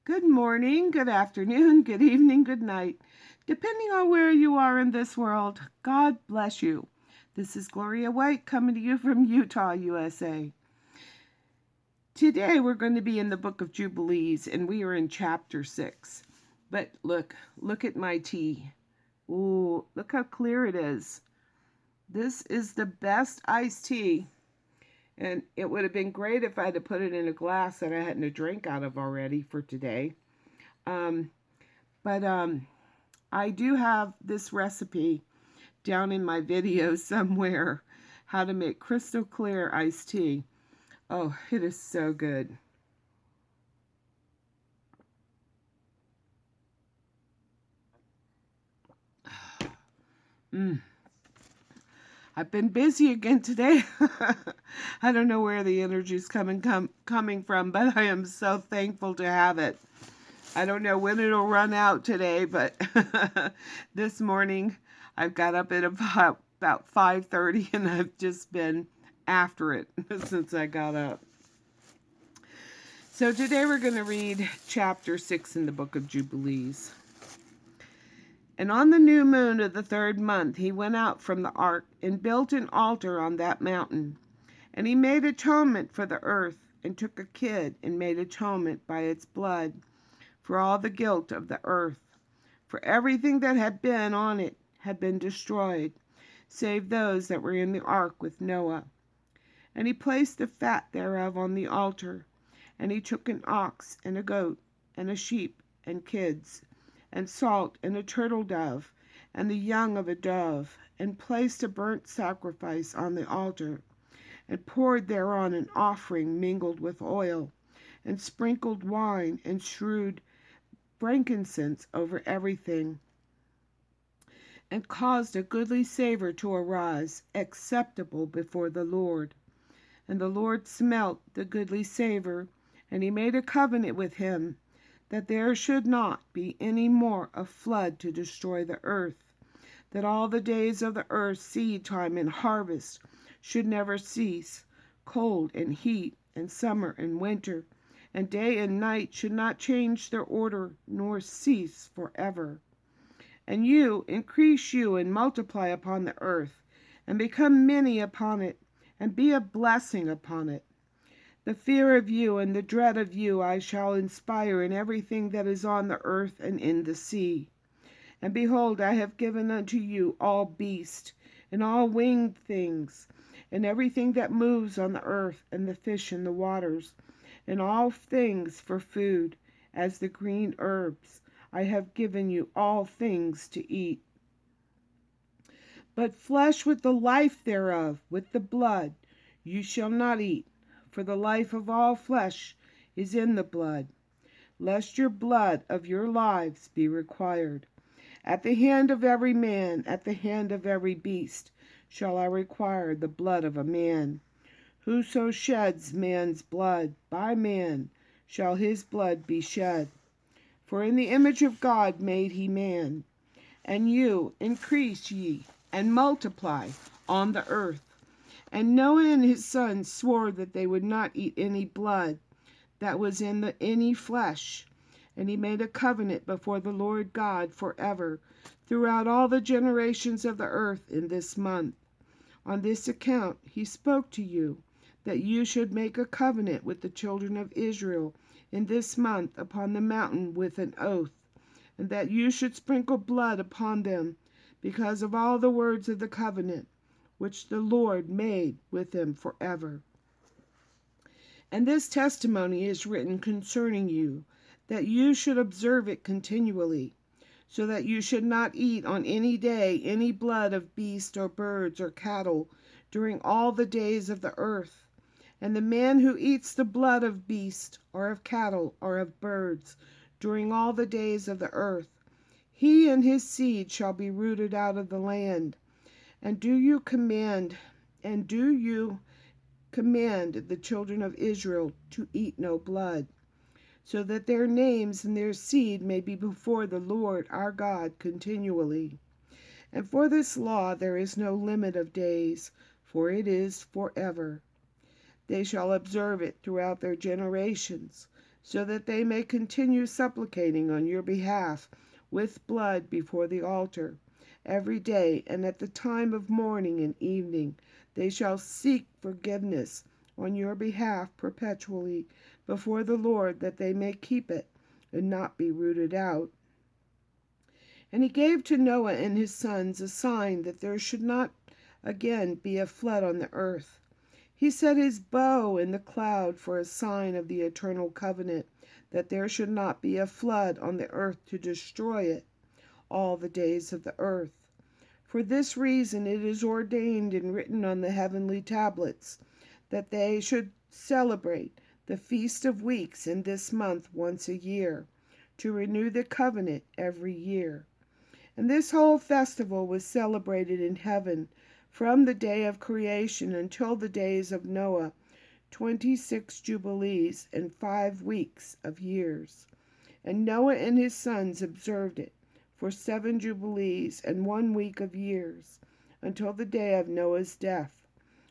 Good morning, good afternoon, good evening, good night. Depending on where you are in this world, God bless you. This is Gloria White coming to you from Utah, USA. Today we're going to be in the book of Jubilees and we are in chapter 6. But look at my tea. Ooh, look how clear it is. This is the best iced tea. And it would have been great if I had put it in a glass that I hadn't a drink out of already for today. But I do have this recipe down in my video somewhere, how to make crystal clear iced tea. Oh, it is so good. I've been busy again today. I don't know where the energy is coming from, but I am so thankful to have it. I don't know when it'll run out today, but this morning I've got up at about 5:30 and I've just been after it since I got up. So today we're going to read chapter 6 in the book of Jubilees. And on the new moon of the 3rd month he went out from the ark and built an altar on that mountain. And he made atonement for the earth, and took a kid and made atonement by its blood for all the guilt of the earth. For everything that had been on it had been destroyed, save those that were in the ark with Noah. And he placed the fat thereof on the altar. And he took an ox and a goat and a sheep and kids, and salt and a turtle dove, and the young of a dove, and placed a burnt sacrifice on the altar, and poured thereon an offering mingled with oil, and sprinkled wine and strewed frankincense over everything, and caused a goodly savor to arise, acceptable before the Lord. And the Lord smelt the goodly savor, and he made a covenant with him, that there should not be any more a flood to destroy the earth, that all the days of the earth, seed time and harvest, should never cease, cold and heat, and summer and winter, and day and night should not change their order, nor cease forever. And you increase you and multiply upon the earth, and become many upon it, and be a blessing upon it. The fear of you and the dread of you I shall inspire in everything that is on the earth and in the sea. And behold, I have given unto you all beasts, and all winged things, and everything that moves on the earth, and the fish in the waters, and all things for food, as the green herbs. I have given you all things to eat. But flesh with the life thereof, with the blood, you shall not eat. For the life of all flesh is in the blood, lest your blood of your lives be required. At the hand of every man, at the hand of every beast, shall I require the blood of a man. Whoso sheds man's blood, by man shall his blood be shed. For in the image of God made he man. And you increase ye, and multiply on the earth. And Noah and his sons swore that they would not eat any blood that was in any flesh. And he made a covenant before the Lord God forever, throughout all the generations of the earth in this month. On this account he spoke to you, that you should make a covenant with the children of Israel in this month upon the mountain with an oath, and that you should sprinkle blood upon them, because of all the words of the covenant which the Lord made with them forever. And this testimony is written concerning you, that you should observe it continually, so that you should not eat on any day any blood of beast or birds or cattle during all the days of the earth. And the man who eats the blood of beast or of cattle or of birds during all the days of the earth, he and his seed shall be rooted out of the land. And do you command the children of Israel to eat no blood, so that their names and their seed may be before the Lord our God continually. And for this law there is no limit of days, for it is forever. They shall observe it throughout their generations, so that they may continue supplicating on your behalf with blood before the altar. Every day and at the time of morning and evening they shall seek forgiveness on your behalf perpetually before the Lord, that they may keep it and not be rooted out. And he gave to Noah and his sons a sign that there should not again be a flood on the earth. He set his bow in the cloud for a sign of the eternal covenant, that there should not be a flood on the earth to destroy it all the days of the earth. For this reason it is ordained and written on the heavenly tablets, that they should celebrate the Feast of Weeks in this month once a year, to renew the covenant every year. And this whole festival was celebrated in heaven from the day of creation until the days of Noah, 26 jubilees and 5 weeks of years. And Noah and his sons observed it for 7 jubilees and 1 week of years, until the day of Noah's death.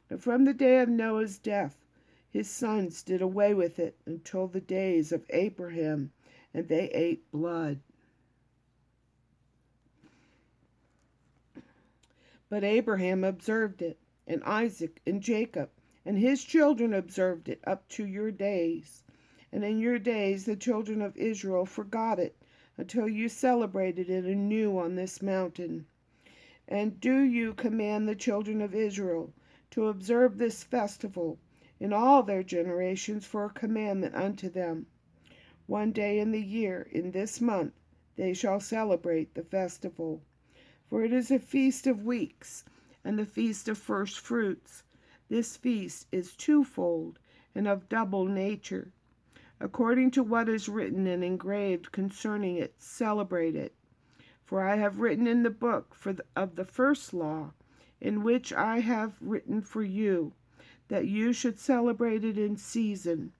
And from the day of Noah's death, his sons did away with it until the days of Abraham, and they ate blood. But Abraham observed it, and Isaac and Jacob and his children observed it up to your days. And in your days the children of Israel forgot it, until you celebrated it anew on this mountain. And do you command the children of Israel to observe this festival in all their generations for a commandment unto them. 1 day in the year, in this month, they shall celebrate the festival. For it is a feast of weeks, and the feast of first fruits. This feast is twofold, and of double nature. According to what is written and engraved concerning it, celebrate it. For I have written in the book of the first law, in which I have written for you, that you should celebrate it in season,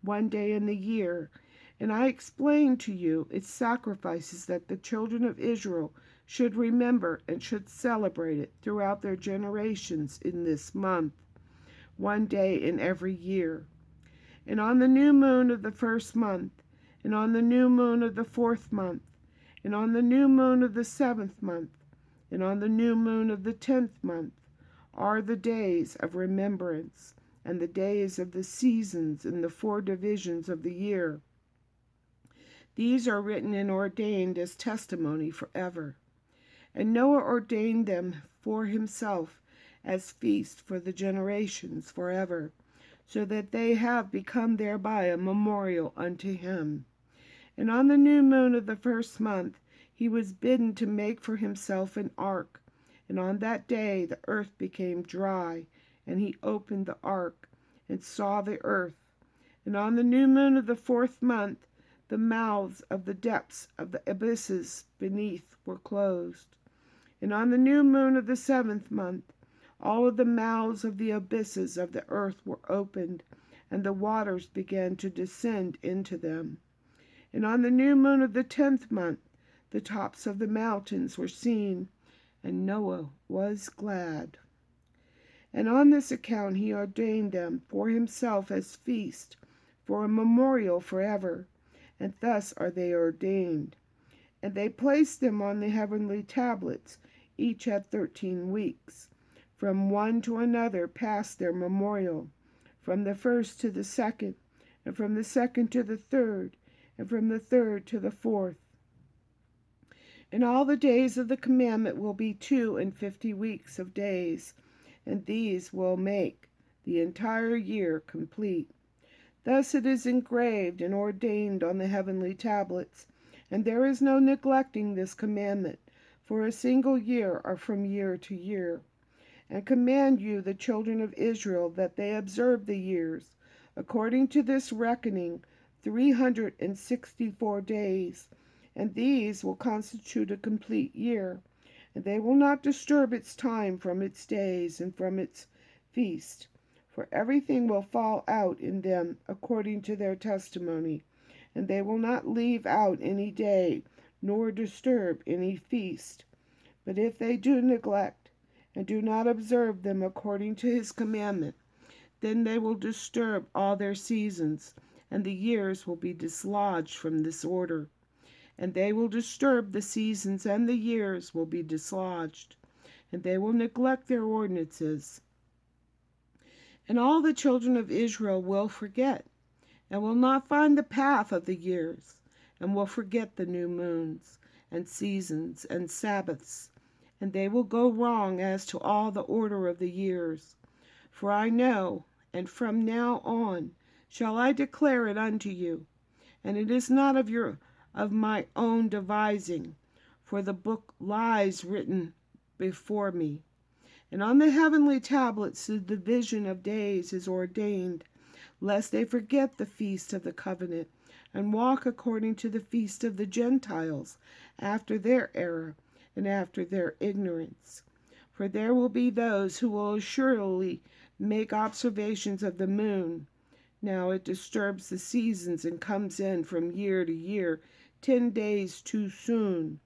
1 day in the year. And I explained to you its sacrifices, that the children of Israel should remember and should celebrate it throughout their generations in this month, 1 day in every year. And on the new moon of the first month, and on the new moon of the 4th month, and on the new moon of the 7th month, and on the new moon of the 10th month, are the days of remembrance, and the days of the seasons in the 4 divisions of the year. These are written and ordained as testimony forever. And Noah ordained them for himself as feasts for the generations forever, so that they have become thereby a memorial unto him. And on the new moon of the 1st month he was bidden to make for himself an ark. And on that day the earth became dry, and he opened the ark, and saw the earth. And on the new moon of the 4th month the mouths of the depths of the abysses beneath were closed. And on the new moon of the 7th month all of the mouths of the abysses of the earth were opened, and the waters began to descend into them. And on the new moon of the 10th month the tops of the mountains were seen, and Noah was glad. And on this account he ordained them for himself as feast, for a memorial forever, and thus are they ordained. And they placed them on the heavenly tablets, each at 13 weeks. From one to another passed their memorial, from the first to the second, and from the second to the third, and from the third to the 4th. And all the days of the commandment will be 52 weeks of days, and these will make the entire year complete. Thus it is engraved and ordained on the heavenly tablets, and there is no neglecting this commandment, for a single year or from year to year. And command you, the children of Israel, that they observe the years, according to this reckoning, 364 days, and these will constitute a complete year, and they will not disturb its time from its days and from its feast, for everything will fall out in them according to their testimony, and they will not leave out any day, nor disturb any feast. But if they do neglect, and do not observe them according to his commandment, then they will disturb all their seasons, and the years will be dislodged from this order, and they will disturb the seasons, and the years will be dislodged, and they will neglect their ordinances. And all the children of Israel will forget, and will not find the path of the years, and will forget the new moons, and seasons, and Sabbaths, and they will go wrong as to all the order of the years. For I know, and from now on shall I declare it unto you, and it is not of my own devising, for the book lies written before me. And on the heavenly tablets the division of days is ordained, lest they forget the feast of the covenant, and walk according to the feast of the Gentiles, after their error and after their ignorance. For there will be those who will assuredly make observations of the moon. Now it disturbs the seasons and comes in from year to year 10 days too soon.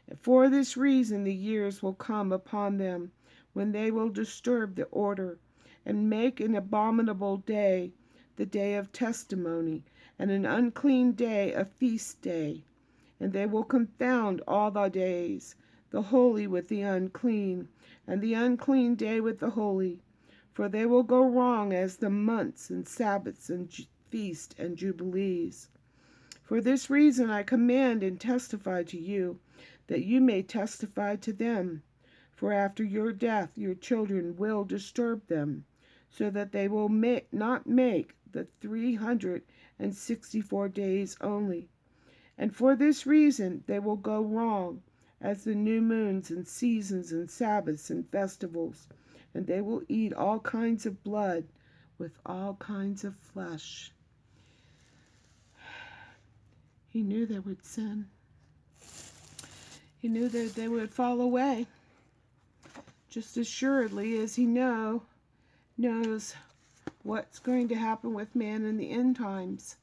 And for this reason the years will come upon them, when they will disturb the order, and make an abominable day the day of testimony, and an unclean day a feast day. And they will confound all the days, the holy with the unclean, and the unclean day with the holy. For they will go wrong as the months and Sabbaths and feasts and jubilees. For this reason I command and testify to you, that you may testify to them. For after your death your children will disturb them, so that they will not make the 364 days only. And for this reason they will go wrong, as the new moons and seasons and Sabbaths and festivals, and they will eat all kinds of blood with all kinds of flesh. He knew they would sin. He knew that they would fall away, just as surely as he knows what's going to happen with man in the end times.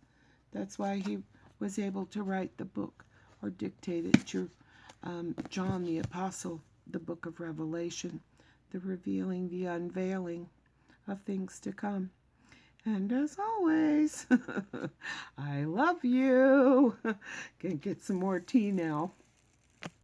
That's why he was able to write the book, or dictate it to John the Apostle, the book of Revelation, the revealing, the unveiling of things to come. And as always, I love you. Gonna get some more tea now.